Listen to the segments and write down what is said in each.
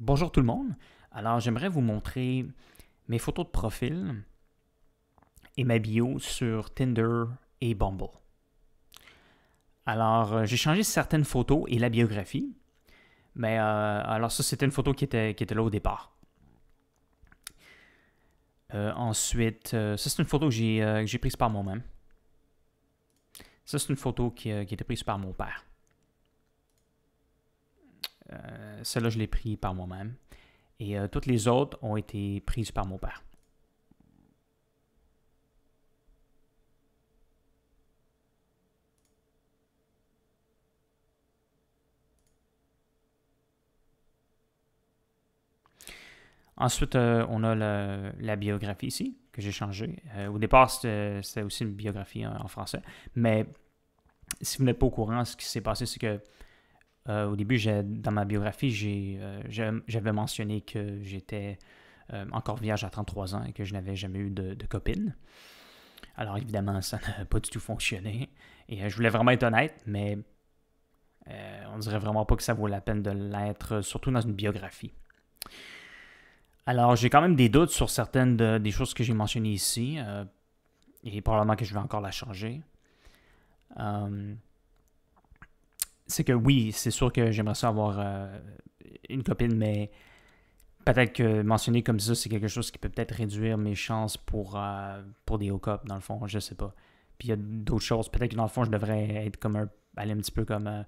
Bonjour tout le monde. Alors, j'aimerais vous montrer mes photos de profil et ma bio sur Tinder et Bumble. Alors, j'ai changé certaines photos et la biographie, mais alors ça, c'était une photo qui était là au départ. Ensuite, ça, c'est une photo que j'ai prise par moi-même. Ça, c'est une photo qui était prise par mon père. Celle-là, je l'ai prise par moi-même. Et toutes les autres ont été prises par mon père. Ensuite, on a la biographie ici, que j'ai changée. Au départ, c'était aussi une biographie en français. Mais si vous n'êtes pas au courant, ce qui s'est passé, c'est que au début, dans ma biographie, j'avais mentionné que j'étais encore vierge à 33 ans et que je n'avais jamais eu de copine. Alors évidemment, ça n'a pas du tout fonctionné. Et je voulais vraiment être honnête, mais on dirait vraiment pas que ça vaut la peine de l'être, surtout dans une biographie. Alors, j'ai quand même des doutes sur certaines des choses que j'ai mentionnées ici, et probablement que je vais encore la changer. C'est que oui, c'est sûr que j'aimerais ça avoir une copine, mais peut-être que mentionner comme ça, c'est quelque chose qui peut peut-être réduire mes chances pour des hookups, dans le fond, je sais pas. Puis il y a d'autres choses, peut-être que dans le fond, je devrais être aller un petit peu comme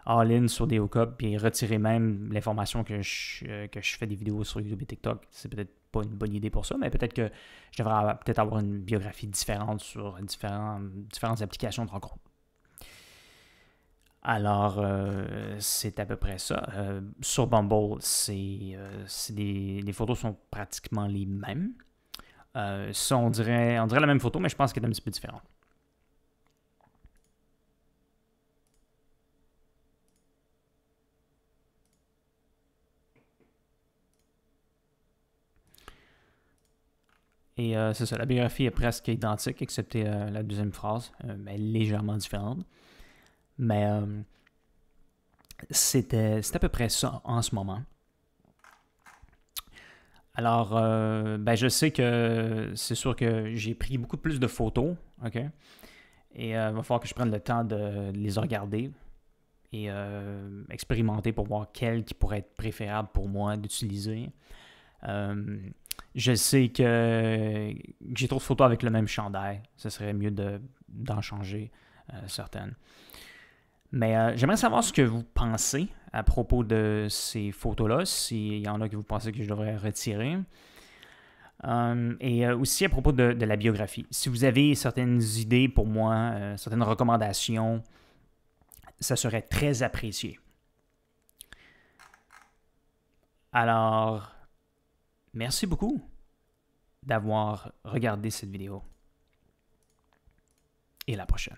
all-in sur des hookups, puis retirer même l'information que je fais des vidéos sur YouTube et TikTok. C'est peut-être pas une bonne idée pour ça, mais peut-être que je devrais peut-être avoir une biographie différente sur différentes applications de rencontres. Alors, c'est à peu près ça. Sur Bumble, les photos sont pratiquement les mêmes. Ça, on dirait la même photo, mais je pense qu'elle est un petit peu différente. Et c'est ça, la biographie est presque identique, excepté la deuxième phrase, mais légèrement différente. Mais c'était à peu près ça en ce moment. Alors, ben, je sais que c'est sûr que j'ai pris beaucoup plus de photos, ok? Et il va falloir que je prenne le temps de les regarder et expérimenter pour voir quelle qui pourrait être préférable pour moi d'utiliser. Je sais que j'ai trop de photos avec le même chandail. Ce serait mieux d'en changer certaines. Mais j'aimerais savoir ce que vous pensez à propos de ces photos-là, s'il y en a que vous pensez que je devrais retirer. Et aussi à propos de la biographie. Si vous avez certaines idées pour moi, certaines recommandations, ça serait très apprécié. Alors, merci beaucoup d'avoir regardé cette vidéo. Et à la prochaine.